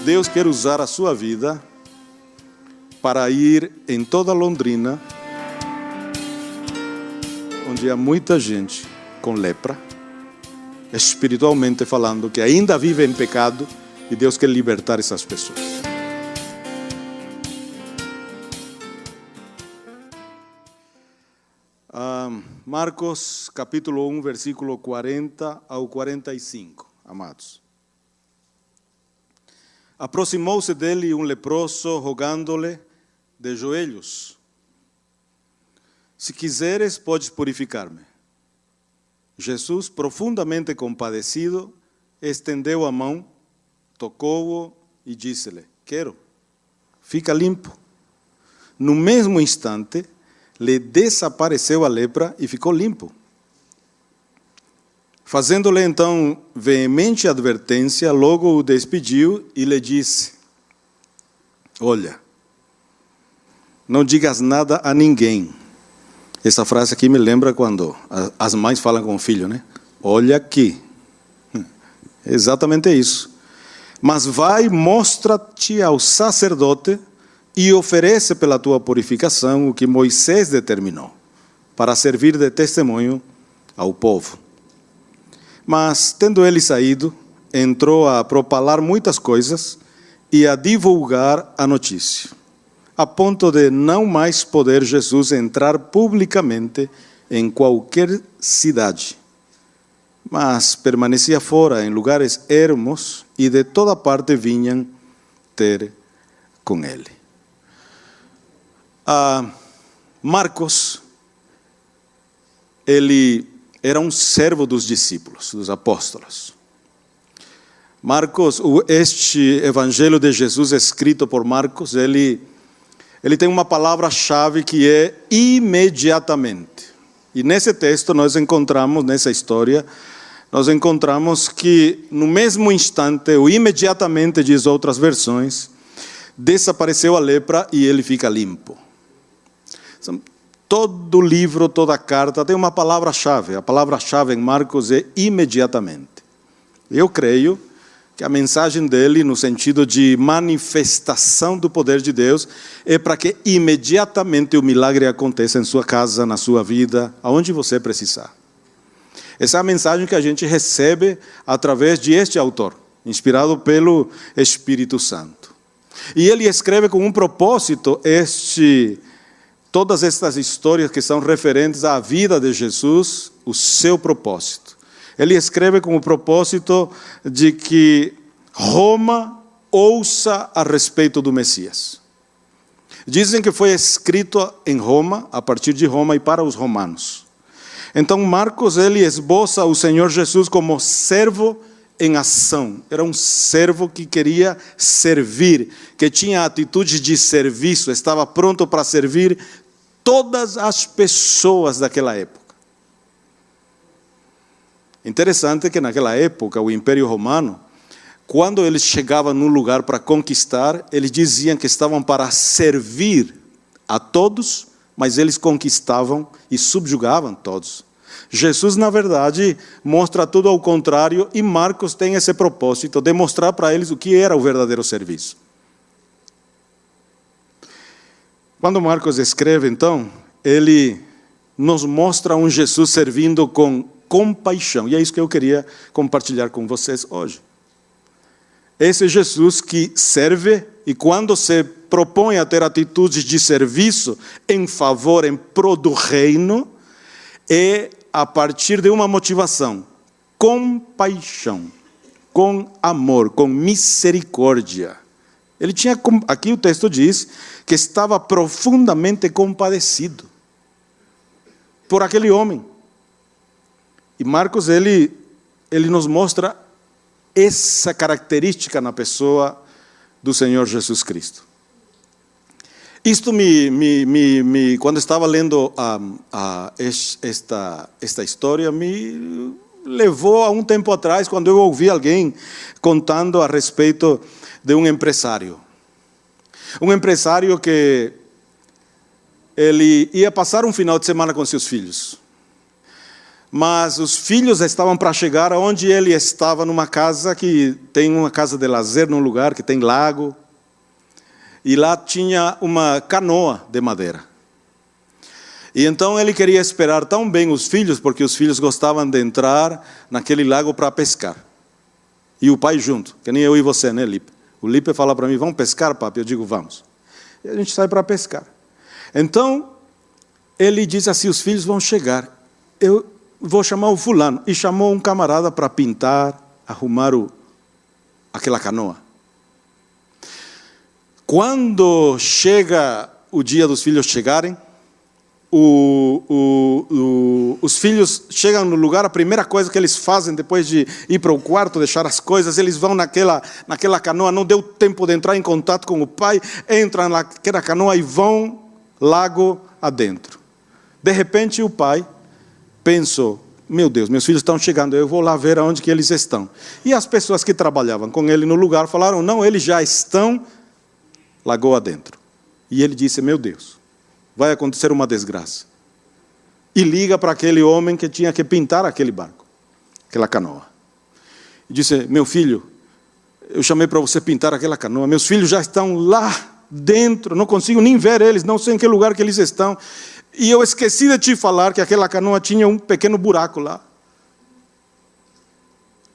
Deus quer usar a sua vida para ir em toda Londrina, onde há muita gente com lepra, espiritualmente falando, que ainda vive em pecado, e Deus quer libertar essas pessoas. Marcos capítulo 1, versículo 40 ao 45, amados. Aproximou-se dele um leproso, rogando-lhe de joelhos: se quiseres, podes purificar-me. Jesus, profundamente compadecido, estendeu a mão, tocou-o e disse-lhe: quero, fica limpo. No mesmo instante, lhe desapareceu a lepra e ficou limpo. Fazendo-lhe então veemente advertência, logo o despediu e lhe disse: olha, não digas nada a ninguém. Essa frase aqui me lembra quando as mães falam com o filho, né? Olha aqui. Exatamente isso. Mas vai, mostra-te ao sacerdote e oferece pela tua purificação o que Moisés determinou, para servir de testemunho ao povo. Mas, tendo ele saído, entrou a propalar muitas coisas e a divulgar a notícia, a ponto de não mais poder Jesus entrar publicamente em qualquer cidade, mas permanecia fora em lugares ermos, e de toda parte vinham ter com ele. Marcos, ele era um servo dos discípulos, dos apóstolos. Marcos, este evangelho de Jesus escrito por Marcos, ele tem uma palavra-chave que é imediatamente. E nesse texto nós encontramos, nessa história, nós encontramos que no mesmo instante, ou imediatamente, diz outras versões, desapareceu a lepra e ele fica limpo. Todo livro, toda carta tem uma palavra-chave. A palavra-chave em Marcos é imediatamente. Eu creio que a mensagem dele, no sentido de manifestação do poder de Deus, é para que imediatamente o milagre aconteça em sua casa, na sua vida, aonde você precisar. Essa é a mensagem que a gente recebe através de este autor, inspirado pelo Espírito Santo. E ele escreve com um propósito todas estas histórias que são referentes à vida de Jesus, o seu propósito. Ele escreve com o propósito de que Roma ouça a respeito do Messias. Dizem que foi escrito em Roma, a partir de Roma e para os romanos. Então Marcos, ele esboça o Senhor Jesus como servo em ação. Era um servo que queria servir, que tinha atitude de serviço, estava pronto para servir todas as pessoas daquela época. Interessante que naquela época, o Império Romano, quando eles chegavam num lugar para conquistar, eles diziam que estavam para servir a todos, mas eles conquistavam e subjugavam todos. Jesus, na verdade, mostra tudo ao contrário, e Marcos tem esse propósito de mostrar para eles o que era o verdadeiro serviço. Quando Marcos escreve, então, ele nos mostra um Jesus servindo com compaixão, e é isso que eu queria compartilhar com vocês hoje. Esse Jesus que serve, e quando se propõe a ter atitudes de serviço em favor, em prol do reino, é a partir de uma motivação: compaixão, com amor, com misericórdia. Ele tinha, aqui o texto diz, que estava profundamente compadecido por aquele homem. E Marcos, ele nos mostra essa característica na pessoa do Senhor Jesus Cristo. Isto quando estava lendo esta história, me levou a um tempo atrás, quando eu ouvi alguém contando a respeito de um empresário. Um empresário que ele ia passar um final de semana com seus filhos. Mas os filhos estavam para chegar onde ele estava, numa casa que tem uma casa de lazer, num lugar que tem lago. E lá tinha uma canoa de madeira. E então ele queria esperar tão bem os filhos, porque os filhos gostavam de entrar naquele lago para pescar. E o pai junto, que nem eu e você, né, Lipe? O Lipe fala para mim, vamos pescar, papi? Eu digo, vamos. E a gente sai para pescar. Então, ele diz assim, os filhos vão chegar. Eu vou chamar o fulano. E chamou um camarada para pintar, arrumar aquela canoa. Quando chega o dia dos filhos chegarem, os filhos chegam no lugar, a primeira coisa que eles fazem depois de ir para o quarto, deixar as coisas, eles vão naquela canoa, não deu tempo de entrar em contato com o pai, entram naquela canoa e vão lago adentro. De repente o pai pensou, meu Deus, meus filhos estão chegando, eu vou lá ver aonde que eles estão. E as pessoas que trabalhavam com ele no lugar falaram, não, eles já estão lagoa adentro. E ele disse, meu Deus, vai acontecer uma desgraça. E liga para aquele homem que tinha que pintar aquele barco, aquela canoa. E disse, meu filho, eu chamei para você pintar aquela canoa, meus filhos já estão lá dentro, não consigo nem ver eles, não sei em que lugar que eles estão. E eu esqueci de te falar que aquela canoa tinha um pequeno buraco lá.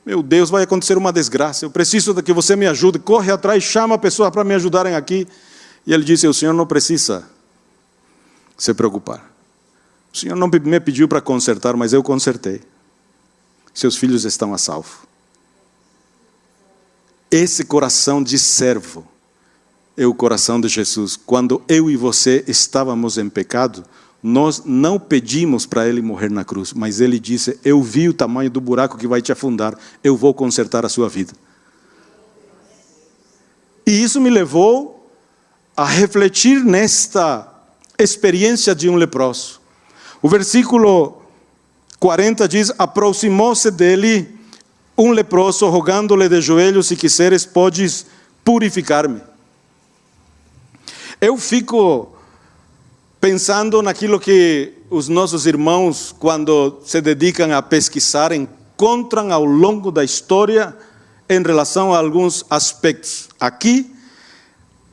Meu Deus, vai acontecer uma desgraça, eu preciso de que você me ajude, corre atrás, chama a pessoa para me ajudarem aqui. E ele disse, o senhor não precisa se preocupar. O senhor não me pediu para consertar, mas eu consertei. Seus filhos estão a salvo. Esse coração de servo é o coração de Jesus. Quando eu e você estávamos em pecado, nós não pedimos para ele morrer na cruz, mas ele disse, eu vi o tamanho do buraco que vai te afundar, eu vou consertar a sua vida. E isso me levou a refletir nesta experiência de um leproso. O versículo 40 diz, aproximou-se dele um leproso, rogando-lhe de joelhos, se quiseres, podes purificar-me. Eu fico pensando naquilo que os nossos irmãos, quando se dedicam a pesquisar, encontram ao longo da história em relação a alguns aspectos. Aqui,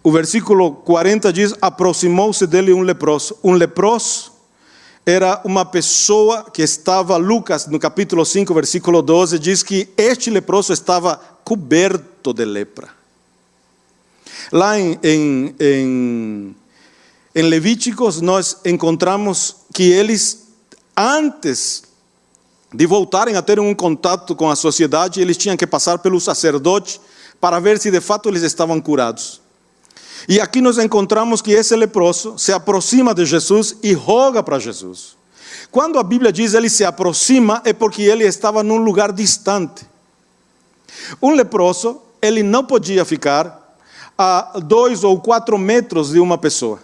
o versículo 40 diz, aproximou-se dele um leproso. Um leproso era uma pessoa que estava, Lucas, no capítulo 5, versículo 12, diz que este leproso estava coberto de lepra. Lá em Levíticos, nós encontramos que eles, antes de voltarem a ter um contato com a sociedade, eles tinham que passar pelo sacerdote para ver se de fato eles estavam curados. E aqui nós encontramos que esse leproso se aproxima de Jesus e roga para Jesus. Quando a Bíblia diz ele se aproxima, é porque ele estava num lugar distante. Um leproso, ele não podia ficar a 2 ou 4 metros de uma pessoa.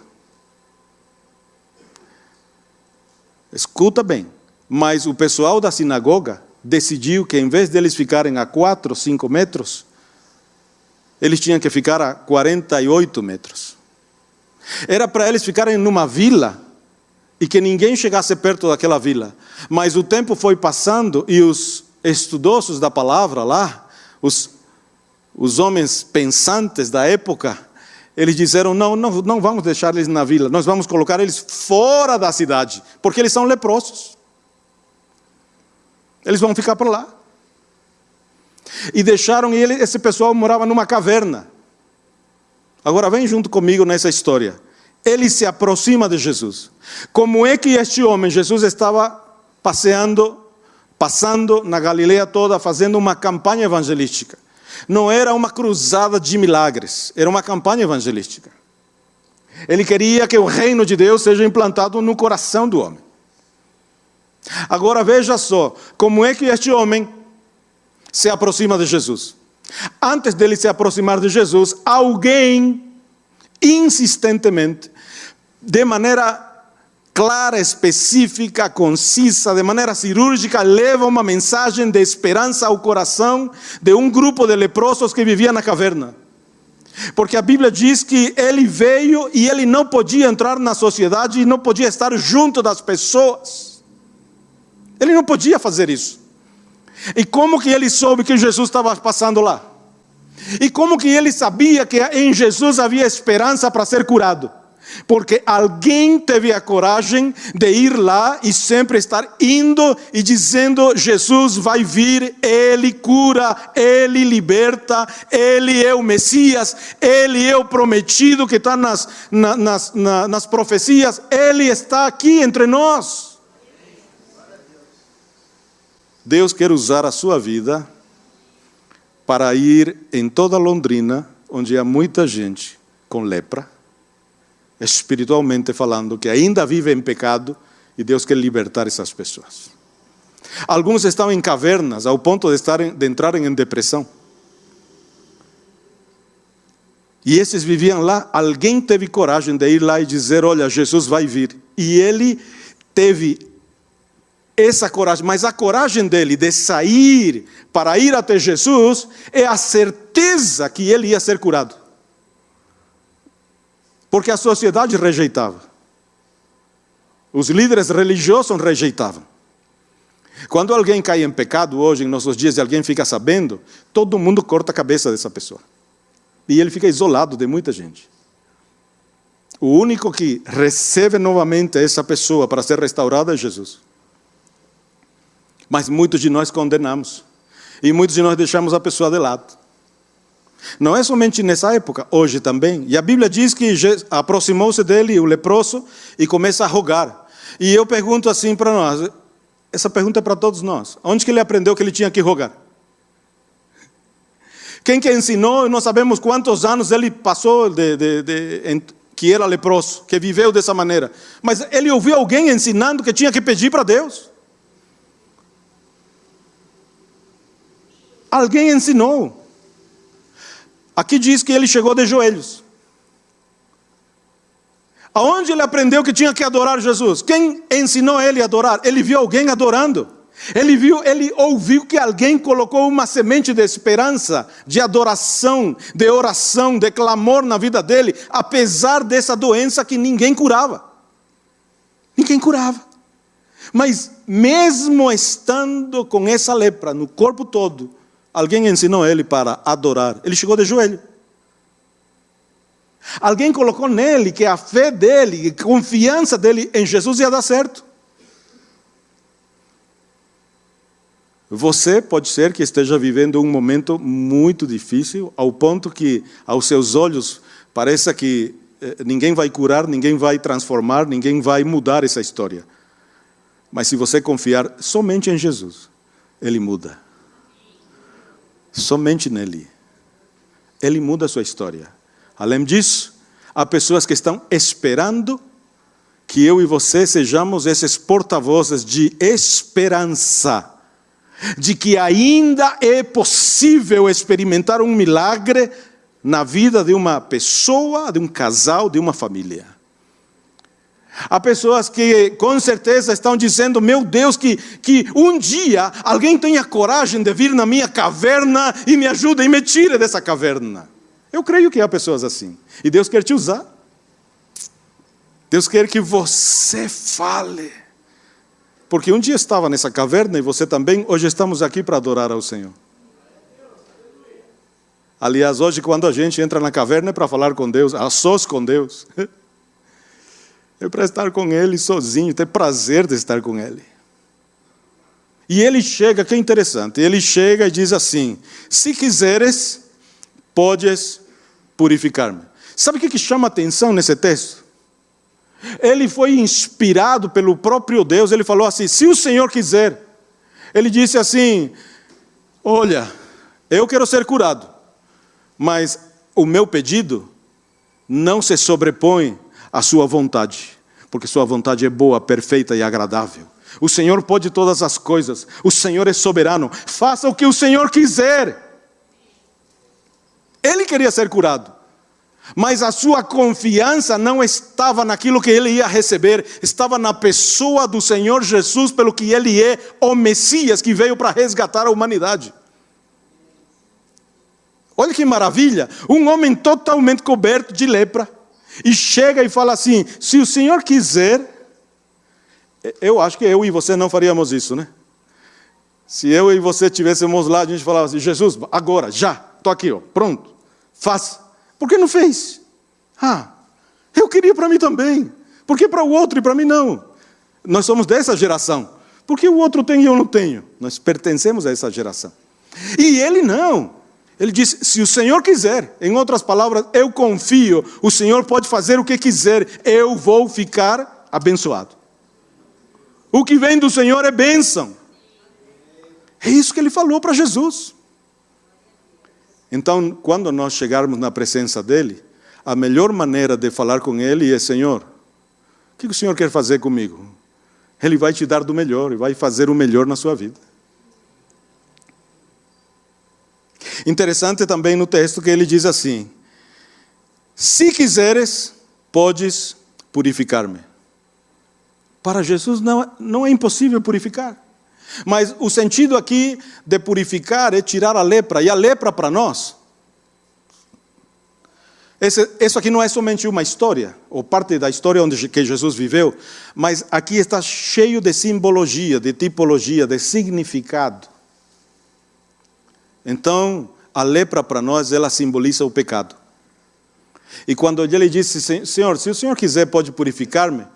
Escuta bem, mas o pessoal da sinagoga decidiu que em vez deles ficarem a 4, 5 metros, eles tinham que ficar a 48 metros. Era para eles ficarem numa vila e que ninguém chegasse perto daquela vila. Mas o tempo foi passando e os estudiosos da palavra lá, os homens pensantes da época, eles disseram, não vamos deixar eles na vila, nós vamos colocar eles fora da cidade, porque eles são leprosos. Eles vão ficar para lá. E deixaram esse pessoal morava numa caverna. Agora vem junto comigo nessa história. Ele se aproxima de Jesus. Como é que este homem, Jesus estava passando na Galileia toda, fazendo uma campanha evangelística. Não era uma cruzada de milagres, era uma campanha evangelística. Ele queria que o reino de Deus seja implantado no coração do homem. Agora veja só, como é que este homem se aproxima de Jesus. Antes dele se aproximar de Jesus, alguém insistentemente, de maneira clara, específica, concisa, de maneira cirúrgica, leva uma mensagem de esperança ao coração de um grupo de leprosos que vivia na caverna. Porque a Bíblia diz que ele veio e ele não podia entrar na sociedade e não podia estar junto das pessoas. Ele não podia fazer isso. E como que ele soube que Jesus estava passando lá? E como que ele sabia que em Jesus havia esperança para ser curado? Porque alguém teve a coragem de ir lá e sempre estar indo e dizendo: Jesus vai vir, Ele cura, Ele liberta, Ele é o Messias, Ele é o prometido que está nas profecias, Ele está aqui entre nós. Deus quer usar a sua vida para ir em toda Londrina, onde há muita gente com lepra, espiritualmente falando, que ainda vive em pecado, e Deus quer libertar essas pessoas. Alguns estão em cavernas ao ponto de entrarem em depressão. E esses viviam lá. Alguém teve coragem de ir lá e dizer: olha, Jesus vai vir. E ele teve essa coragem, mas a coragem dele de sair para ir até Jesus é a certeza que ele ia ser curado. Porque a sociedade rejeitava. Os líderes religiosos rejeitavam. Quando alguém cai em pecado hoje, em nossos dias, e alguém fica sabendo, todo mundo corta a cabeça dessa pessoa. E ele fica isolado de muita gente. O único que recebe novamente essa pessoa para ser restaurada é Jesus. Mas muitos de nós condenamos. E muitos de nós deixamos a pessoa de lado. Não é somente nessa época, hoje também. E a Bíblia diz que aproximou-se dele o leproso e começa a rogar. E eu pergunto assim para nós, essa pergunta é para todos nós: onde que ele aprendeu que ele tinha que rogar? Quem que ensinou? Não sabemos quantos anos ele passou que era leproso, que viveu dessa maneira. Mas ele ouviu alguém ensinando que tinha que pedir para Deus. Alguém ensinou. Aqui diz que ele chegou de joelhos. Aonde ele aprendeu que tinha que adorar Jesus? Quem ensinou ele a adorar? Ele viu alguém adorando. Ele ouviu que alguém colocou uma semente de esperança, de adoração, de oração, de clamor na vida dele, apesar dessa doença que ninguém curava. Ninguém curava. Mas mesmo estando com essa lepra no corpo todo, alguém ensinou ele para adorar. Ele chegou de joelho. Alguém colocou nele que a fé dele, a confiança dele em Jesus ia dar certo. Você pode ser que esteja vivendo um momento muito difícil, ao ponto que aos seus olhos pareça que ninguém vai curar, ninguém vai transformar, ninguém vai mudar essa história. Mas se você confiar somente em Jesus, Ele muda. Somente nele. Ele muda a sua história. Além disso, há pessoas que estão esperando que eu e você sejamos esses porta-vozes de esperança, de que ainda é possível experimentar um milagre na vida de uma pessoa, de um casal, de uma família. Há pessoas que com certeza estão dizendo: meu Deus, que um dia alguém tenha coragem de vir na minha caverna e me ajude e me tire dessa caverna. Eu creio que há pessoas assim. E Deus quer te usar. Deus quer que você fale. Porque um dia estava nessa caverna e você também. Hoje estamos aqui para adorar ao Senhor. Aliás, hoje quando a gente entra na caverna é para falar com Deus, a sós com Deus. É para estar com Ele sozinho, ter prazer de estar com Ele. E ele chega, que é interessante, ele chega e diz assim: se quiseres, podes purificar-me. Sabe o que chama atenção nesse texto? Ele foi inspirado pelo próprio Deus, ele falou assim: se o Senhor quiser. Ele disse assim: olha, eu quero ser curado, mas o meu pedido não se sobrepõe à sua vontade, porque sua vontade é boa, perfeita e agradável. O Senhor pode todas as coisas, o Senhor é soberano, faça o que o Senhor quiser. Ele queria ser curado, mas a sua confiança não estava naquilo que ele ia receber, estava na pessoa do Senhor Jesus, pelo que Ele é o Messias que veio para resgatar a humanidade. Olha que maravilha, um homem totalmente coberto de lepra, e chega e fala assim: se o Senhor quiser, Eu acho que eu e você não faríamos isso, né? Se eu e você estivéssemos lá, a gente falava assim, Jesus, agora, já, estou aqui, ó, pronto, faça. Por que não fez? Eu queria para mim também. Por que para o outro e para mim não? Nós somos dessa geração. Por que o outro tem e eu não tenho? Nós pertencemos a essa geração. E ele não. Ele disse, se o Senhor quiser, em outras palavras, eu confio, o Senhor pode fazer o que quiser, eu vou ficar abençoado. O que vem do Senhor é bênção. É isso que ele falou para Jesus. Então, quando nós chegarmos na presença dele, a melhor maneira de falar com ele é, Senhor, o que o Senhor quer fazer comigo? Ele vai te dar do melhor e vai fazer o melhor na sua vida. Interessante também no texto que ele diz assim, se quiseres, podes purificar-me. Para Jesus não é impossível purificar. Mas o sentido aqui de purificar é tirar a lepra. E a lepra para nós, isso aqui não é somente uma história, ou parte da história que Jesus viveu, mas aqui está cheio de simbologia, de tipologia, de significado. Então, a lepra para nós, ela simboliza o pecado. E quando ele disse, Senhor, se o Senhor quiser pode purificar-me,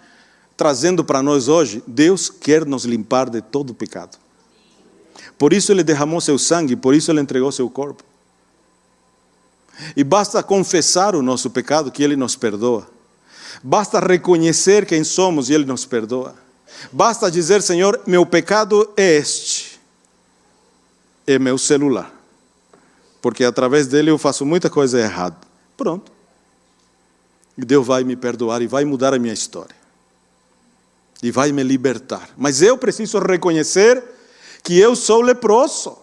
trazendo para nós hoje, Deus quer nos limpar de todo o pecado. Por isso ele derramou seu sangue, por isso ele entregou seu corpo. E basta confessar o nosso pecado que ele nos perdoa. Basta reconhecer quem somos e ele nos perdoa. Basta dizer, Senhor, meu pecado é este. É meu celular. Porque através dele eu faço muita coisa errada. Pronto. E Deus vai me perdoar e vai mudar a minha história. E vai me libertar. Mas eu preciso reconhecer que eu sou leproso.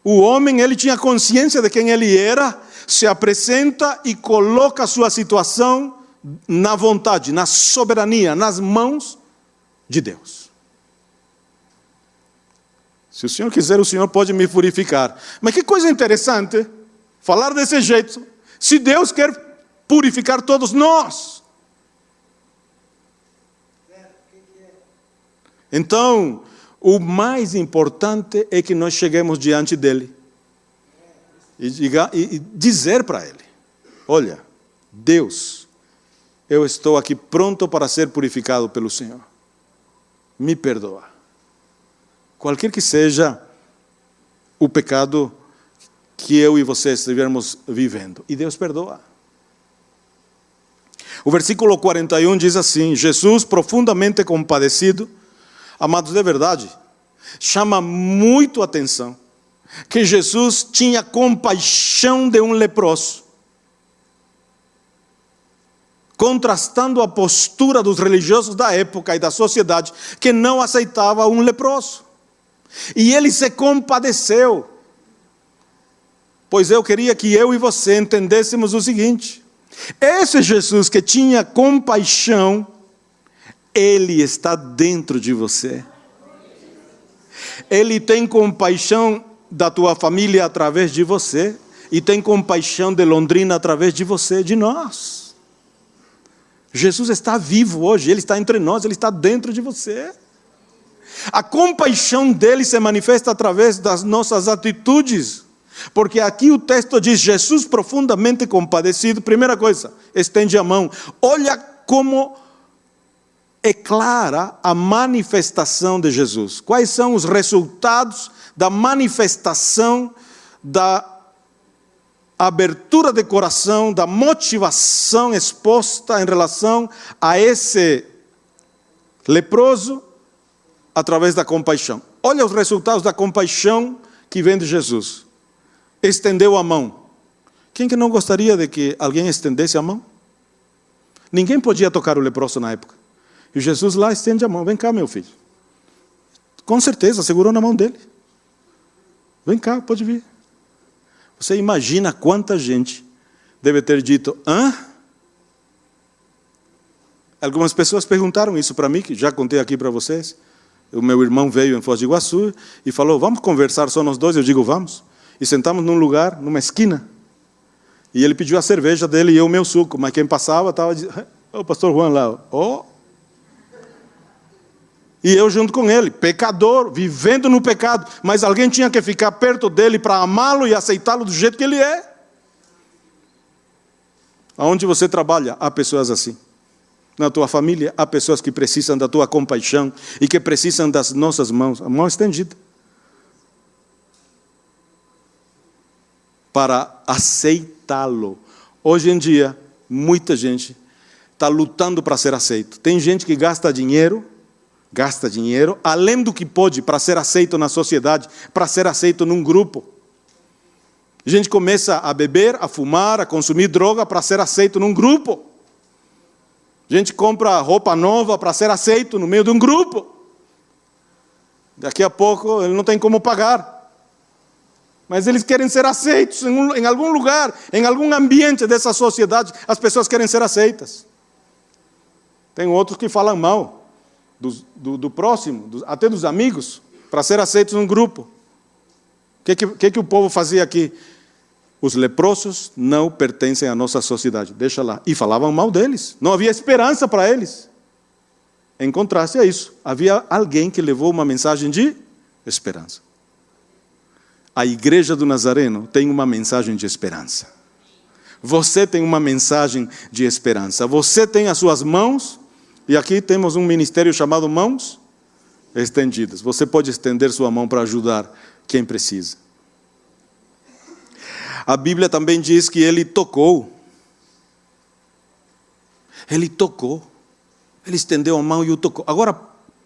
O homem, ele tinha consciência de quem ele era, se apresenta e coloca a sua situação na vontade, na soberania, nas mãos de Deus. Se o Senhor quiser, o Senhor pode me purificar. Mas que coisa interessante, falar desse jeito, se Deus quer purificar todos nós. Então, o mais importante é que nós cheguemos diante dele e dizer para ele, olha, Deus, eu estou aqui pronto para ser purificado pelo Senhor. Me perdoa. Qualquer que seja o pecado que eu e você estivermos vivendo. E Deus perdoa. O versículo 41 diz assim, Jesus profundamente compadecido, amados, de verdade, chama muito a atenção que Jesus tinha compaixão de um leproso, contrastando a postura dos religiosos da época e da sociedade que não aceitava um leproso. E ele se compadeceu, pois eu queria que eu e você entendêssemos o seguinte, esse Jesus que tinha compaixão, ele está dentro de você. Ele tem compaixão da tua família através de você, e tem compaixão de Londrina através de você, de nós. Jesus está vivo hoje, ele está entre nós, ele está dentro de você. A compaixão dele se manifesta através das nossas atitudes, porque aqui o texto diz, Jesus profundamente compadecido, primeira coisa, estende a mão, olha como é clara a manifestação de Jesus. Quais são os resultados da manifestação, da abertura de coração, da motivação exposta em relação a esse leproso, através da compaixão. Olha os resultados da compaixão que vem de Jesus. Estendeu a mão. Quem que não gostaria de que alguém estendesse a mão? Ninguém podia tocar o leproso na época. E Jesus lá estende a mão. Vem cá, meu filho. Com certeza, segurou na mão dele. Vem cá, pode vir. Você imagina quanta gente deve ter dito, hã? Algumas pessoas perguntaram isso para mim, que já contei aqui para vocês. O meu irmão veio em Foz do Iguaçu e falou, vamos conversar só nós dois? Eu digo, vamos. E sentamos num lugar, numa esquina. E ele pediu a cerveja dele e eu o meu suco. Mas quem passava estava dizendo, o pastor Juan lá, ó. E eu junto com ele, pecador, vivendo no pecado. Mas alguém tinha que ficar perto dele para amá-lo e aceitá-lo do jeito que ele é. Aonde você trabalha, há pessoas assim. Na tua família, há pessoas que precisam da tua compaixão e que precisam das nossas mãos, a mão estendida, para aceitá-lo. Hoje em dia, muita gente está lutando para ser aceito. Tem gente que gasta dinheiro, além do que pode, para ser aceito na sociedade, para ser aceito num grupo. A gente começa a beber, a fumar, a consumir droga para ser aceito num grupo. A gente compra roupa nova para ser aceito no meio de um grupo. Daqui a pouco ele não tem como pagar. Mas eles querem ser aceitos em algum lugar, em algum ambiente dessa sociedade. As pessoas querem ser aceitas. Tem outros que falam mal do próximo, até dos amigos, para ser aceitos num grupo. O que o povo fazia aqui? Os leprosos não pertencem à nossa sociedade, deixa lá. E falavam mal deles, não havia esperança para eles. Em contraste a isso, havia alguém que levou uma mensagem de esperança. A igreja do Nazareno tem uma mensagem de esperança. Você tem uma mensagem de esperança. Você tem as suas mãos, e aqui temos um ministério chamado Mãos Estendidas. Você pode estender sua mão para ajudar quem precisa. A Bíblia também diz que ele tocou. Ele tocou. Ele estendeu a mão e o tocou. Agora,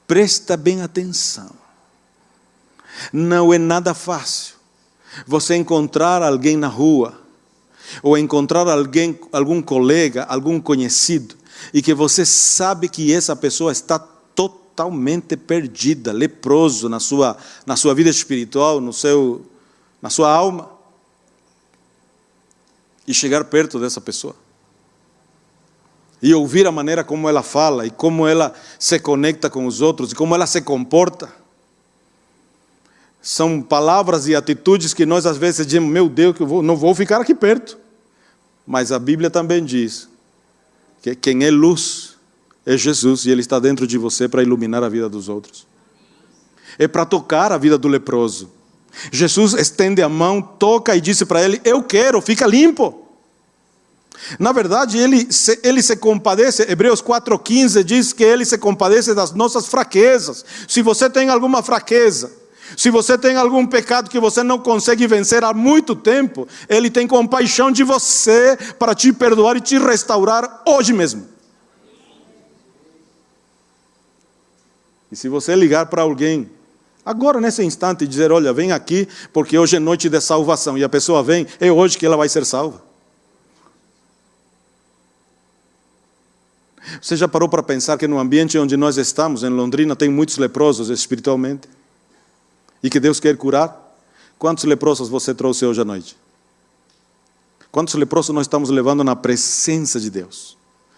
presta bem atenção. Não é nada fácil você encontrar alguém na rua, ou encontrar algum colega, algum conhecido, e que você sabe que essa pessoa está totalmente perdida, leproso na sua vida espiritual, na sua alma. E chegar perto dessa pessoa. E ouvir a maneira como ela fala, e como ela se conecta com os outros, e como ela se comporta. São palavras e atitudes que nós às vezes dizemos, meu Deus, que eu não vou ficar aqui perto. Mas a Bíblia também diz que quem é luz é Jesus, e Ele está dentro de você para iluminar a vida dos outros. É para tocar a vida do leproso. Jesus estende a mão, toca e disse para ele, eu quero, fica limpo. Na verdade, ele se compadece, Hebreus 4,15 diz que ele se compadece das nossas fraquezas. Se você tem alguma fraqueza, se você tem algum pecado que você não consegue vencer há muito tempo, Ele tem compaixão de você para te perdoar e te restaurar hoje mesmo. E se você ligar para alguém, agora nesse instante, e dizer, olha, vem aqui, porque hoje é noite de salvação, e a pessoa vem, é hoje que ela vai ser salva. Você já parou para pensar que no ambiente onde nós estamos, em Londrina, tem muitos leprosos espiritualmente? E que Deus quer curar? Quantos leprosos você trouxe hoje à noite? Quantos leprosos nós estamos levando na presença de Deus?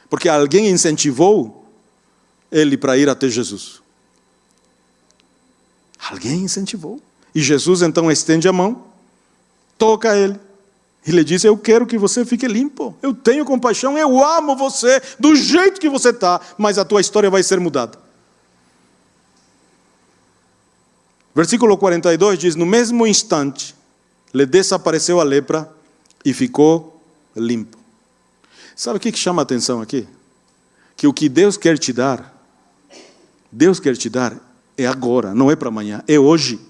Porque alguém incentivou ele para ir até Jesus. Alguém incentivou. E Jesus então estende a mão, toca ele. E lhe diz, eu quero que você fique limpo. Eu tenho compaixão, eu amo você do jeito que você está, mas a tua história vai ser mudada. Versículo 42 diz, no mesmo instante, lhe desapareceu a lepra e ficou limpo. Sabe o que chama a atenção aqui? Que o que Deus quer te dar é agora, não é para amanhã, é hoje.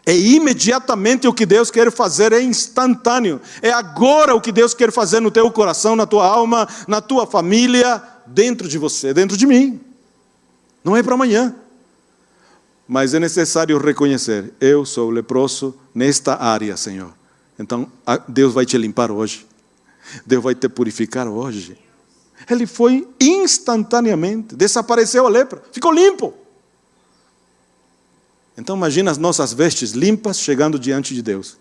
É imediatamente o que Deus quer fazer, é instantâneo. É agora o que Deus quer fazer no teu coração, na tua alma, na tua família, dentro de você, dentro de mim. Não é para amanhã. Mas é necessário reconhecer, eu sou leproso nesta área, Senhor. Então, Deus vai te limpar hoje. Deus vai te purificar hoje. Ele foi instantaneamente, desapareceu a lepra, ficou limpo. Então imagina as nossas vestes limpas chegando diante de Deus.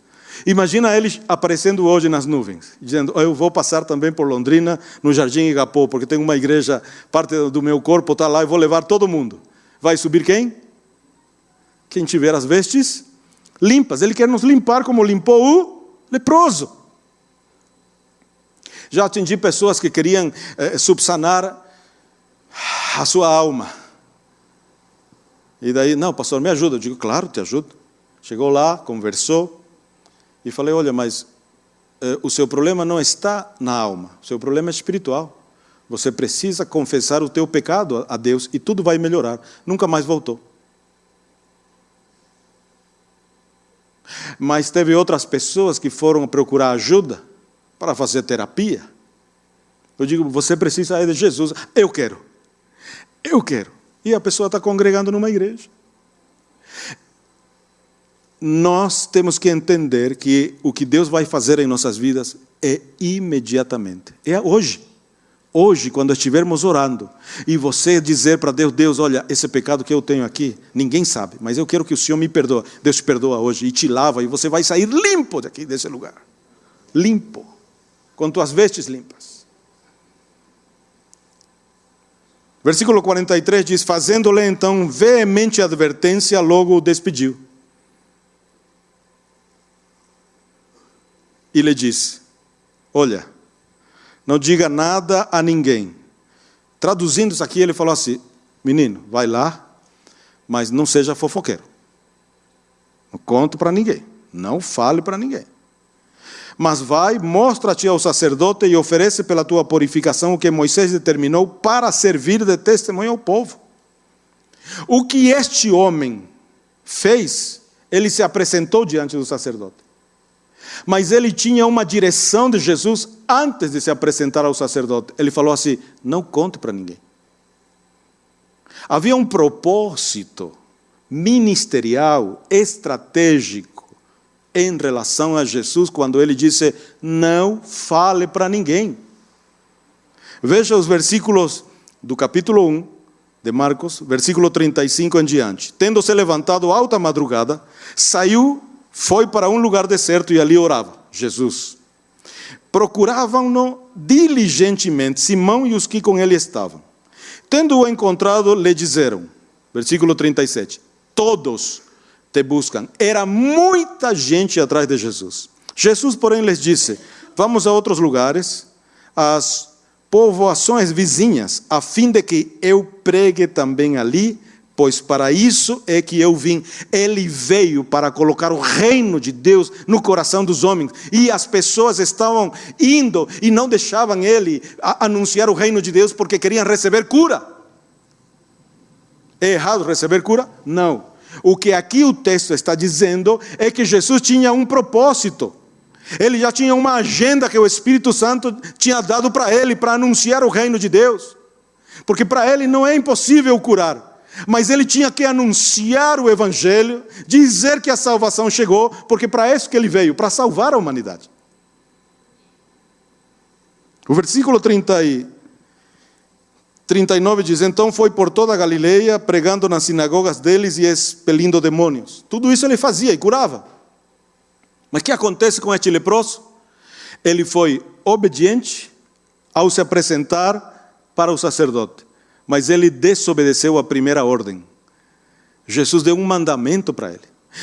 Imagina Ele aparecendo hoje nas nuvens, dizendo, eu vou passar também por Londrina, no Jardim Igapó, porque tem uma igreja, parte do meu corpo está lá, eu vou levar todo mundo. Vai subir quem? Quem tiver as vestes limpas. Ele quer nos limpar como limpou o leproso. Já atendi pessoas que queriam subsanar a sua alma. E daí, não, pastor, me ajuda. Eu digo, claro, te ajudo. Chegou lá, conversou, e falei, olha, mas o seu problema não está na alma, o seu problema é espiritual. Você precisa confessar o teu pecado a Deus e tudo vai melhorar. Nunca mais voltou. Mas teve outras pessoas que foram procurar ajuda para fazer terapia. Eu digo, você precisa de Jesus. Eu quero. E a pessoa está congregando numa igreja. Nós temos que entender que o que Deus vai fazer em nossas vidas é imediatamente. É hoje. Hoje, quando estivermos orando, e você dizer para Deus, Deus, olha, esse pecado que eu tenho aqui, ninguém sabe, mas eu quero que o Senhor me perdoe. Deus te perdoa hoje e te lava, e você vai sair limpo daqui, desse lugar. Limpo, com tuas vestes limpas. Versículo 43 diz, fazendo-lhe então veemente advertência, logo o despediu. E lhe disse, olha, não diga nada a ninguém. Traduzindo isso aqui, ele falou assim, menino, vai lá, mas não seja fofoqueiro. Não conte para ninguém, não fale para ninguém. Mas vai, mostra-te ao sacerdote e oferece pela tua purificação o que Moisés determinou para servir de testemunho ao povo. O que este homem fez, ele se apresentou diante do sacerdote. Mas ele tinha uma direção de Jesus antes de se apresentar ao sacerdote. Ele falou assim, não conte para ninguém. Havia um propósito ministerial, estratégico, em relação a Jesus, quando ele disse, não fale para ninguém. Veja os versículos do capítulo 1 de Marcos, versículo 35 em diante. Tendo se levantado alta madrugada, saiu, foi para um lugar deserto e ali orava, Jesus. Procuravam-no diligentemente Simão e os que com ele estavam. Tendo-o encontrado, lhe disseram, versículo 37, todos te buscam. Era muita gente atrás de Jesus. Jesus, porém, lhes disse, vamos a outros lugares, às povoações vizinhas, a fim de que eu pregue também ali, pois para isso é que eu vim. Ele veio para colocar o reino de Deus no coração dos homens. E as pessoas estavam indo e não deixavam ele anunciar o reino de Deus porque queriam receber cura. É errado receber cura? Não. O que aqui o texto está dizendo é que Jesus tinha um propósito. Ele já tinha uma agenda que o Espírito Santo tinha dado para ele, para anunciar o reino de Deus. Porque para ele não é impossível curar. Mas ele tinha que anunciar o Evangelho, dizer que a salvação chegou, porque para isso que ele veio, para salvar a humanidade. O versículo 39 diz, então foi por toda a Galileia, pregando nas sinagogas deles e expelindo demônios. Tudo isso ele fazia e curava. Mas o que acontece com este leproso? Ele foi obediente ao se apresentar para o sacerdote. Mas ele desobedeceu a primeira ordem. Jesus deu um mandamento para ele.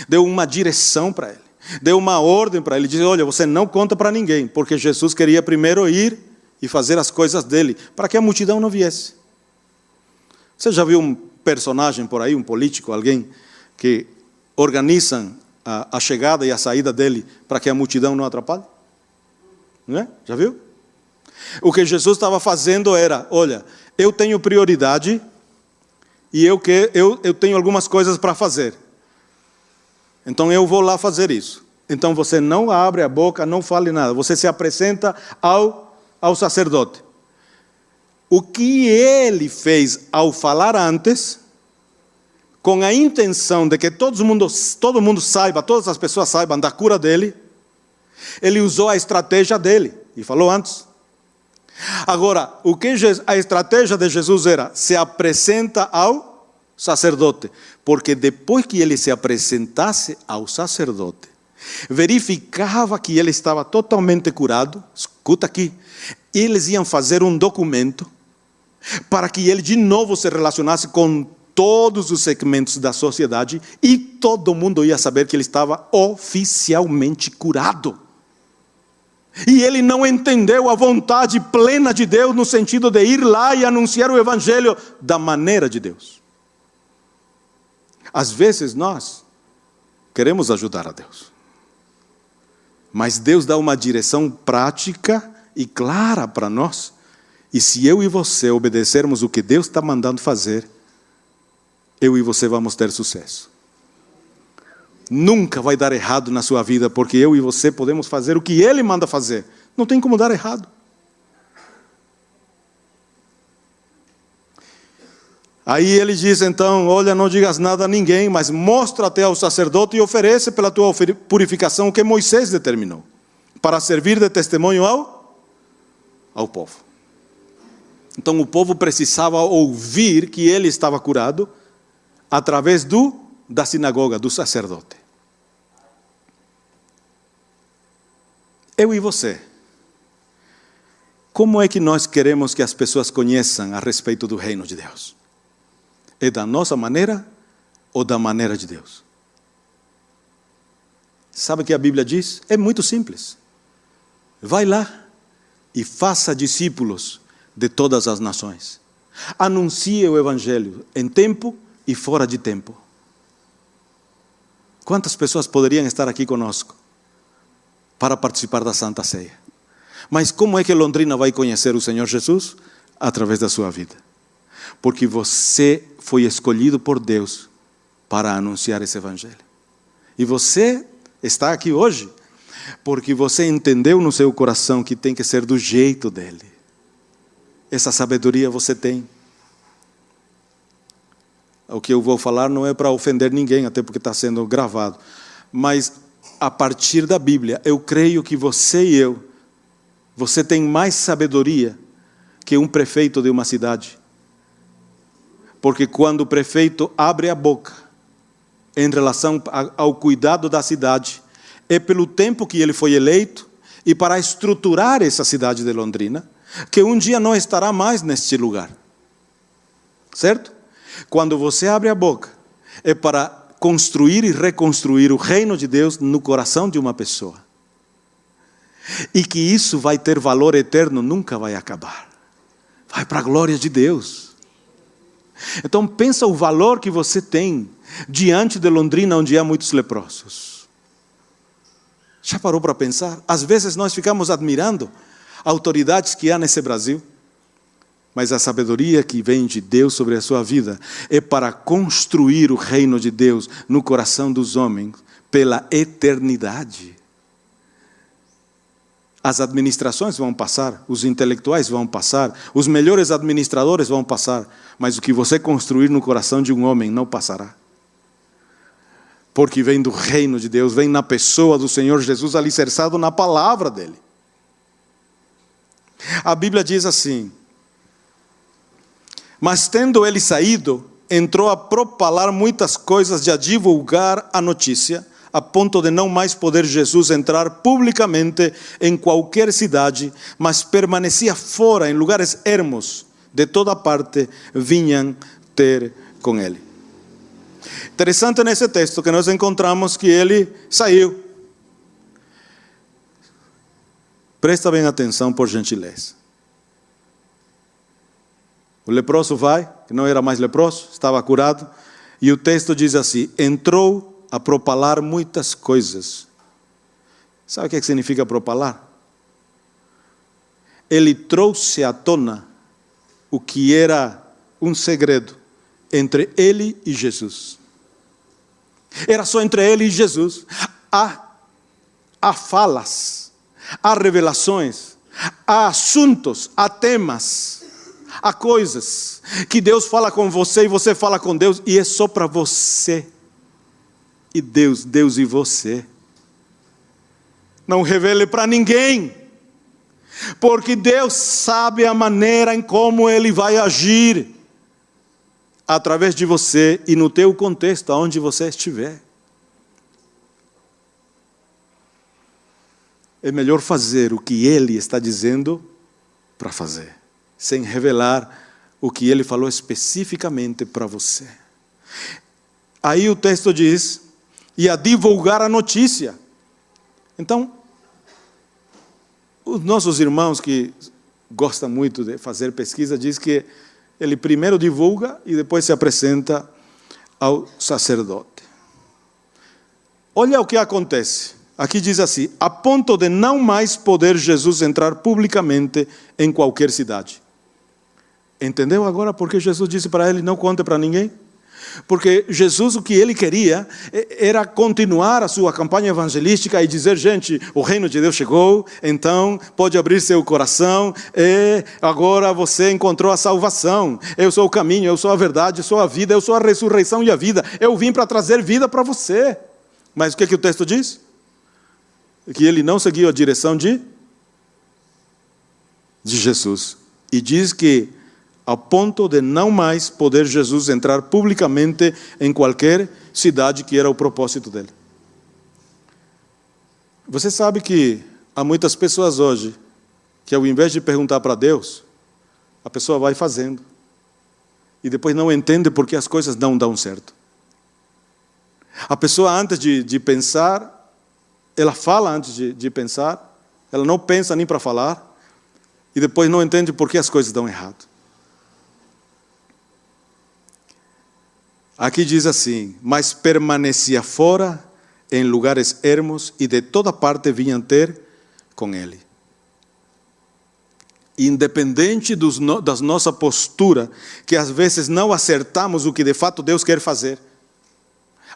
Deu uma direção para ele. Deu uma ordem para ele. Disse, olha, você não conta para ninguém. Porque Jesus queria primeiro ir e fazer as coisas dele, para que a multidão não viesse. Você já viu um personagem por aí, um político, alguém que organiza a chegada e a saída dele para que a multidão não atrapalhe? Não é? Já viu? O que Jesus estava fazendo era, olha, eu tenho prioridade e eu tenho algumas coisas para fazer. Então eu vou lá fazer isso. Então você não abre a boca, não fale nada. Você se apresenta ao sacerdote. O que ele fez ao falar antes, com a intenção de que todo mundo saiba, todas as pessoas saibam da cura dele, ele usou a estratégia dele, e falou antes. Agora, a estratégia de Jesus era, se apresenta ao sacerdote, porque depois que ele se apresentasse ao sacerdote, verificava que ele estava totalmente curado, escuta aqui, eles iam fazer um documento, para que ele de novo se relacionasse com todos os segmentos da sociedade, e todo mundo ia saber que ele estava oficialmente curado. E ele não entendeu a vontade plena de Deus no sentido de ir lá e anunciar o Evangelho da maneira de Deus. Às vezes nós queremos ajudar a Deus, mas Deus dá uma direção prática e clara para nós, e se eu e você obedecermos o que Deus está mandando fazer, eu e você vamos ter sucesso. Nunca vai dar errado na sua vida, porque eu e você podemos fazer o que Ele manda fazer. Não tem como dar errado. Aí ele diz então, olha, não digas nada a ninguém, mas mostra-te ao sacerdote e oferece pela tua purificação o que Moisés determinou, para servir de testemunho ao povo. Então o povo precisava ouvir que ele estava curado através da sinagoga, do sacerdote. Eu e você, como é que nós queremos que as pessoas conheçam a respeito do reino de Deus? É da nossa maneira ou da maneira de Deus? Sabe o que a Bíblia diz? É muito simples. Vai lá e faça discípulos de todas as nações. Anuncie o Evangelho em tempo e fora de tempo. Quantas pessoas poderiam estar aqui conosco para participar da Santa Ceia? Mas como é que Londrina vai conhecer o Senhor Jesus? Através da sua vida. Porque você foi escolhido por Deus para anunciar esse Evangelho. E você está aqui hoje porque você entendeu no seu coração que tem que ser do jeito dele. Essa sabedoria você tem. O que eu vou falar não é para ofender ninguém, até porque está sendo gravado. Mas a partir da Bíblia, eu creio que você e eu, você tem mais sabedoria que um prefeito de uma cidade. Porque quando o prefeito abre a boca em relação ao cuidado da cidade, é pelo tempo que ele foi eleito e para estruturar essa cidade de Londrina, que um dia não estará mais neste lugar. Certo? Quando você abre a boca, é para construir e reconstruir o reino de Deus no coração de uma pessoa. E que isso vai ter valor eterno, nunca vai acabar. Vai para a glória de Deus. Então pensa o valor que você tem diante de Londrina, onde há muitos leprosos. Já parou para pensar? Às vezes nós ficamos admirando autoridades que há nesse Brasil, mas a sabedoria que vem de Deus sobre a sua vida é para construir o reino de Deus no coração dos homens pela eternidade. As administrações vão passar, os intelectuais vão passar, os melhores administradores vão passar, mas o que você construir no coração de um homem não passará. Porque vem do reino de Deus, vem na pessoa do Senhor Jesus, alicerçado na palavra dele. A Bíblia diz assim: mas tendo ele saído, entrou a propalar muitas coisas e a divulgar a notícia, a ponto de não mais poder Jesus entrar publicamente em qualquer cidade, mas permanecia fora, em lugares ermos, de toda parte vinham ter com ele. Interessante nesse texto que nós encontramos que ele saiu. Presta bem atenção, por gentileza. O leproso vai, que não era mais leproso, estava curado, e o texto diz assim: entrou a propalar muitas coisas. Sabe o que significa propalar? Ele trouxe à tona o que era um segredo entre ele e Jesus. Era só entre ele e Jesus. Há falas, há revelações, há assuntos, há temas, há coisas que Deus fala com você e você fala com Deus, e é só para você e Deus e você. Não revele para ninguém, porque Deus sabe a maneira em como Ele vai agir através de você e no teu contexto, aonde você estiver. É melhor fazer o que Ele está dizendo para fazer, sem revelar o que Ele falou especificamente para você. Aí o texto diz: e a divulgar a notícia. Então, os nossos irmãos que gostam muito de fazer pesquisa, diz que ele primeiro divulga e depois se apresenta ao sacerdote. Olha o que acontece. Aqui diz assim: a ponto de não mais poder Jesus entrar publicamente em qualquer cidade. Entendeu agora por que Jesus disse para ele: não conte para ninguém? Porque Jesus, o que ele queria era continuar a sua campanha evangelística e dizer: gente, o reino de Deus chegou, então pode abrir seu coração, e agora você encontrou a salvação. Eu sou o caminho, eu sou a verdade, eu sou a vida, eu sou a ressurreição e a vida. Eu vim para trazer vida para você. Mas o que o texto diz? Que ele não seguiu a direção de Jesus. E diz que a ponto de não mais poder Jesus entrar publicamente em qualquer cidade, que era o propósito dele. Você sabe que há muitas pessoas hoje que, ao invés de perguntar para Deus, a pessoa vai fazendo e depois não entende porque as coisas não dão certo. A pessoa, antes de pensar, ela fala antes de pensar, ela não pensa nem para falar e depois não entende porque as coisas dão errado. Aqui diz assim: mas permanecia fora em lugares ermos e de toda parte vinham ter com ele. Independente da nossa postura, que às vezes não acertamos o que de fato Deus quer fazer.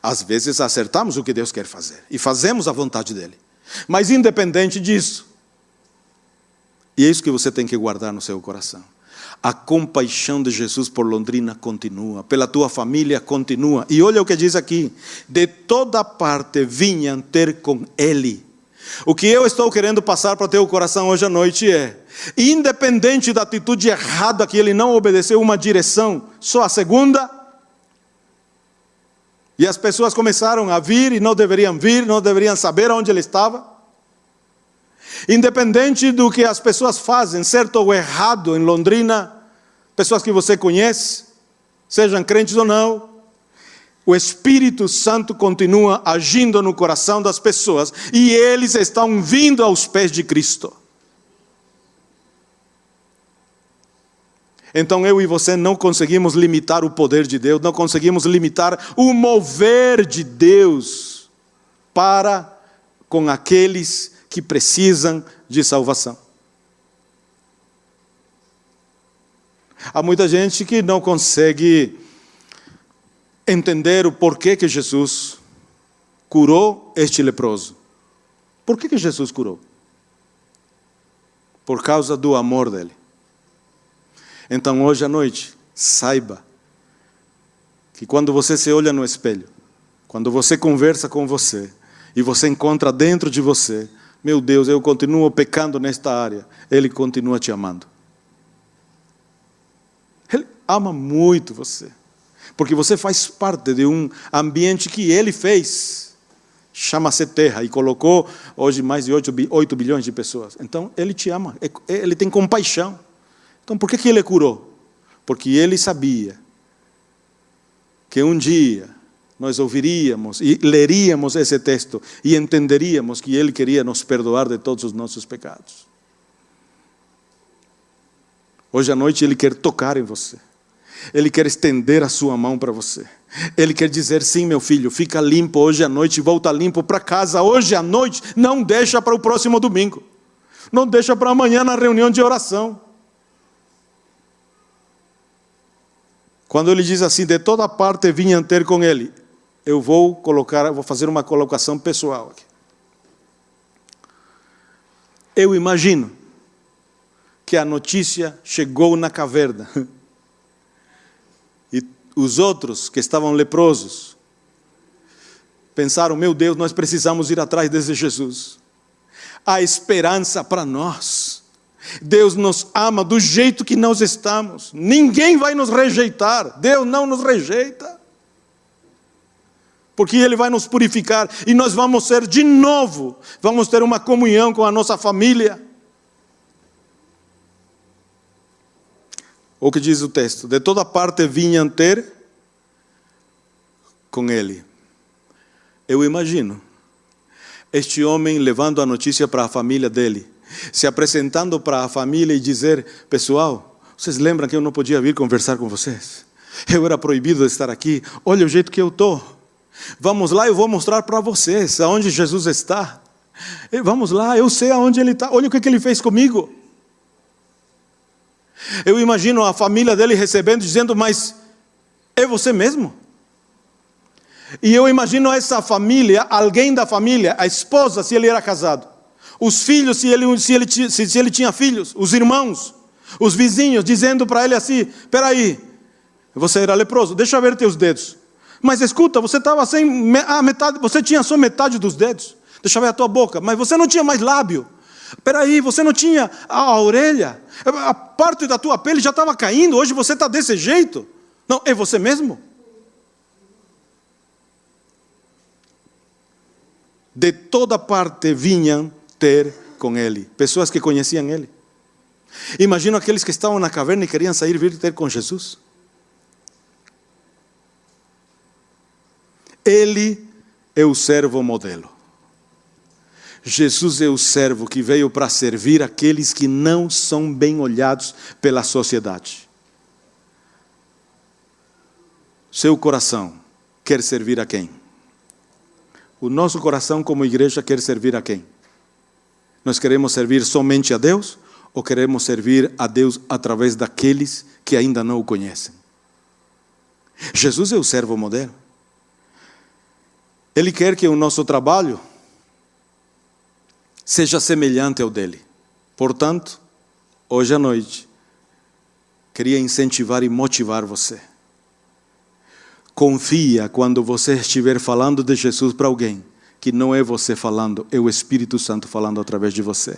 Às vezes acertamos o que Deus quer fazer e fazemos a vontade dele. Mas independente disso, e é isso que você tem que guardar no seu coração: a compaixão de Jesus por Londrina continua, pela tua família continua. E olha o que diz aqui: de toda parte vinham ter com ele. O que eu estou querendo passar para o teu coração hoje à noite é: independente da atitude errada, que ele não obedeceu uma direção, só a segunda, e as pessoas começaram a vir e não deveriam saber onde ele estava. Independente do que as pessoas fazem, certo ou errado em Londrina, pessoas que você conhece, sejam crentes ou não, o Espírito Santo continua agindo no coração das pessoas e eles estão vindo aos pés de Cristo. Então eu e você não conseguimos limitar o poder de Deus, não conseguimos limitar o mover de Deus para com aqueles que precisam de salvação. Há muita gente que não consegue entender o porquê que Jesus curou este leproso. Por que Jesus curou? Por causa do amor dele. Então hoje à noite, saiba que quando você se olha no espelho, quando você conversa com você, e você encontra dentro de você: meu Deus, eu continuo pecando nesta área, ele continua te amando. Ele ama muito você, porque você faz parte de um ambiente que ele fez, chama-se Terra, e colocou hoje mais de 8 bilhões de pessoas. Então ele te ama, ele tem compaixão. Então por que ele curou? Porque ele sabia que um dia nós ouviríamos e leríamos esse texto e entenderíamos que ele queria nos perdoar de todos os nossos pecados. Hoje à noite ele quer tocar em você. Ele quer estender a sua mão para você. Ele quer dizer: sim, meu filho, fica limpo hoje à noite e volta limpo para casa hoje à noite. Não deixa para o próximo domingo. Não deixa para amanhã na reunião de oração. Quando ele diz assim: de toda parte vinham ter com ele, eu vou fazer uma colocação pessoal aqui. Eu imagino que a notícia chegou na caverna. E os outros que estavam leprosos pensaram: meu Deus, nós precisamos ir atrás desse Jesus. Há esperança para nós. Deus nos ama do jeito que nós estamos. Ninguém vai nos rejeitar. Deus não nos rejeita. Porque Ele vai nos purificar e nós vamos ser de novo, vamos ter uma comunhão com a nossa família. O que diz o texto? De toda parte vinham ter com ele. Eu imagino este homem levando a notícia para a família dele, se apresentando para a família e dizer: pessoal, vocês lembram que eu não podia vir conversar com vocês? Eu era proibido de estar aqui. Olha o jeito que eu estou. Vamos lá, eu vou mostrar para vocês aonde Jesus está. Vamos lá, eu sei aonde Ele está. Olha o que Ele fez comigo. Eu imagino a família dele recebendo, dizendo, mas é você mesmo? E eu imagino essa família, alguém da família, a esposa, se ele era casado, os filhos, se ele tinha filhos, os irmãos, os vizinhos, dizendo para ele assim, espera aí, você era leproso, deixa eu ver teus dedos. Mas escuta, você estava sem a metade, você tinha só metade dos dedos. Deixa eu ver a tua boca, mas você não tinha mais lábio. Espera aí, você não tinha a orelha, a parte da tua pele já estava caindo, hoje você está desse jeito. Não, é você mesmo? De toda parte vinham ter com ele, pessoas que conheciam ele. Imagina aqueles que estavam na caverna e queriam sair vir ter com Jesus. Ele é o servo modelo. Jesus é o servo que veio para servir aqueles que não são bem olhados pela sociedade. Seu coração quer servir a quem? O nosso coração como igreja quer servir a quem? Nós queremos servir somente a Deus ou queremos servir a Deus através daqueles que ainda não o conhecem? Jesus é o servo modelo. Ele quer que o nosso trabalho seja semelhante ao dele. Portanto, hoje à noite, queria incentivar e motivar você. Confia quando você estiver falando de Jesus para alguém, que não é você falando, é o Espírito Santo falando através de você.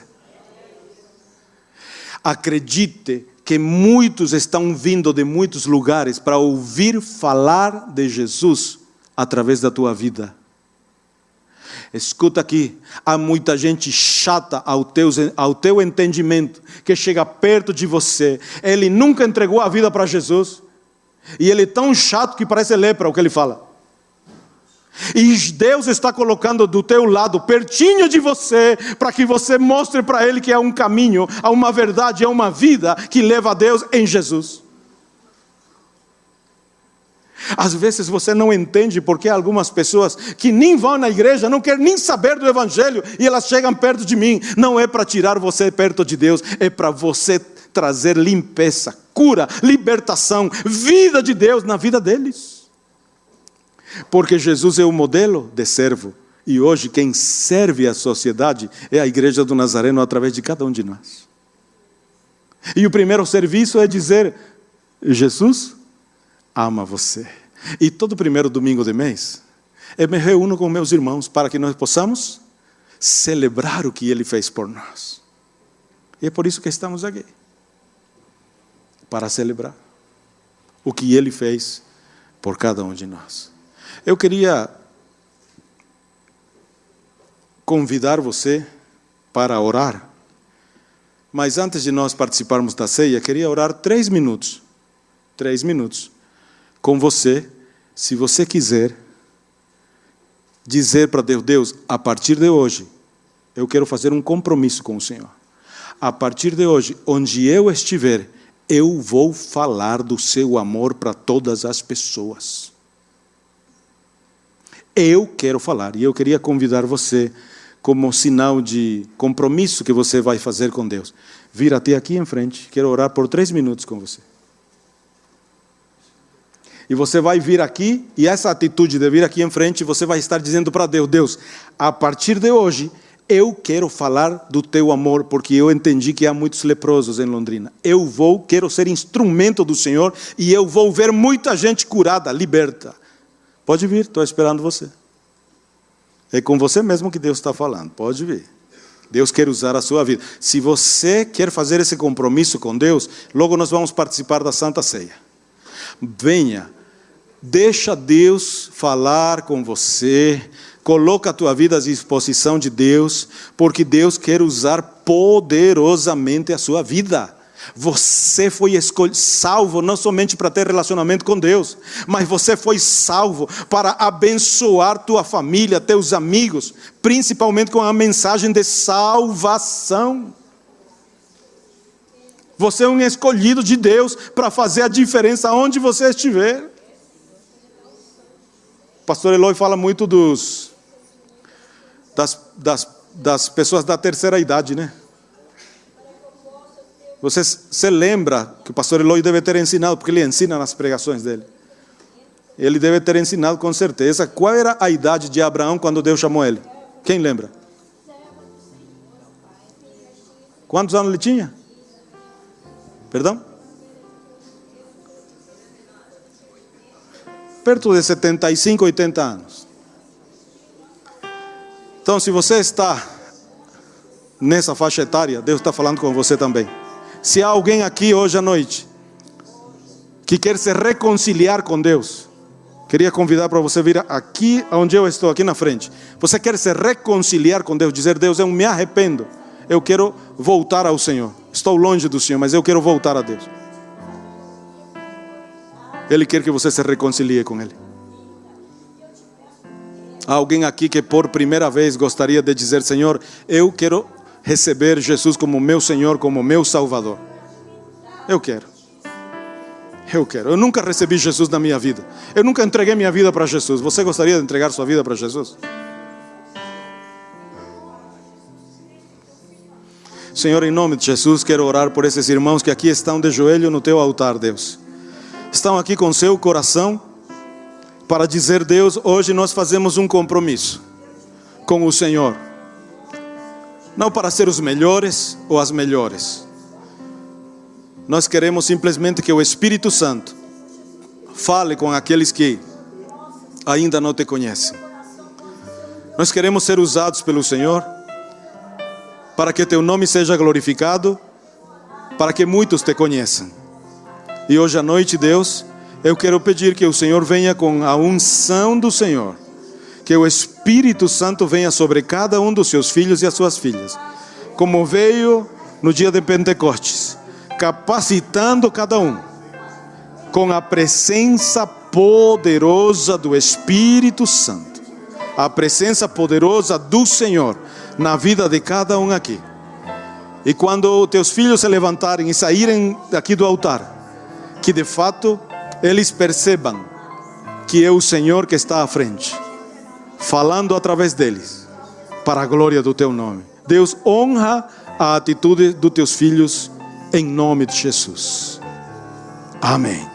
Acredite que muitos estão vindo de muitos lugares para ouvir falar de Jesus através da tua vida. Escuta aqui, há muita gente chata ao teu entendimento, que chega perto de você, ele nunca entregou a vida para Jesus, e ele é tão chato que parece lepra o que ele fala. E Deus está colocando do teu lado, pertinho de você, para que você mostre para ele que há um caminho, há uma verdade, há uma vida que leva a Deus em Jesus. Às vezes você não entende porque algumas pessoas que nem vão na igreja, não querem nem saber do Evangelho, e elas chegam perto de mim. Não é para tirar você perto de Deus, é para você trazer limpeza, cura, libertação, vida de Deus na vida deles. Porque Jesus é o modelo de servo, e hoje quem serve a sociedade é a igreja do Nazareno através de cada um de nós. E o primeiro serviço é dizer, Jesus ama você. E todo primeiro domingo de mês, eu me reúno com meus irmãos para que nós possamos celebrar o que Ele fez por nós. E é por isso que estamos aqui. Para celebrar o que Ele fez por cada um de nós. Eu queria convidar você para orar. Mas antes de nós participarmos da ceia, queria orar 3 minutos. 3 minutos. Com você, se você quiser dizer para Deus, Deus, a partir de hoje, eu quero fazer um compromisso com o Senhor. A partir de hoje, onde eu estiver, eu vou falar do seu amor para todas as pessoas. Eu quero falar, e eu queria convidar você, como sinal de compromisso que você vai fazer com Deus, vir até aqui em frente, quero orar por 3 minutos com você. E você vai vir aqui, e essa atitude de vir aqui em frente, você vai estar dizendo para Deus, Deus, a partir de hoje, eu quero falar do teu amor, porque eu entendi que há muitos leprosos em Londrina. Quero ser instrumento do Senhor, e eu vou ver muita gente curada, liberta. Pode vir, estou esperando você. É com você mesmo que Deus está falando, pode vir. Deus quer usar a sua vida. Se você quer fazer esse compromisso com Deus, logo nós vamos participar da Santa Ceia. Venha, deixa Deus falar com você, coloca a tua vida à disposição de Deus, porque Deus quer usar poderosamente a sua vida. Você foi salvo não somente para ter relacionamento com Deus, mas você foi salvo para abençoar tua família, teus amigos, principalmente com a mensagem de salvação. Você é um escolhido de Deus para fazer a diferença onde você estiver. O pastor Eloy fala muito das pessoas da terceira idade, né? Você lembra que o pastor Eloy deve ter ensinado, porque ele ensina nas pregações dele. Ele deve ter ensinado com certeza qual era a idade de Abraão quando Deus chamou ele. Quem lembra? Quantos anos ele tinha? Perdão? Perto de 75, 80 anos. Então, se você está nessa faixa etária, Deus está falando com você também. Se há alguém aqui hoje à noite que quer se reconciliar com Deus, queria convidar para você vir aqui onde eu estou, aqui na frente. Você quer se reconciliar com Deus, dizer: Deus, eu me arrependo, eu quero voltar ao Senhor. Estou longe do Senhor, mas eu quero voltar a Deus. Ele quer que você se reconcilie com Ele. Há alguém aqui que por primeira vez gostaria de dizer: Senhor, eu quero receber Jesus como meu Senhor, como meu Salvador. Eu quero. Eu nunca recebi Jesus na minha vida. Eu nunca entreguei minha vida para Jesus. Você gostaria de entregar sua vida para Jesus? Senhor, em nome de Jesus, quero orar por esses irmãos que aqui estão de joelho no teu altar, Deus. Estão aqui com seu coração para dizer: Deus, hoje nós fazemos um compromisso com o Senhor. Não para ser os melhores ou as melhores. Nós queremos simplesmente que o Espírito Santo fale com aqueles que ainda não te conhecem. Nós queremos ser usados pelo Senhor para que teu nome seja glorificado, para que muitos te conheçam. E hoje à noite, Deus, eu quero pedir que o Senhor venha com a unção do Senhor, que o Espírito Santo venha sobre cada um dos seus filhos e as suas filhas, como veio no dia de Pentecostes, capacitando cada um com a presença poderosa do Espírito Santo, a presença poderosa do Senhor na vida de cada um aqui. E quando teus filhos se levantarem e saírem daqui do altar, que de fato eles percebam que é o Senhor que está à frente, falando através deles, para a glória do teu nome. Deus, honra a atitude dos teus filhos, em nome de Jesus. Amém.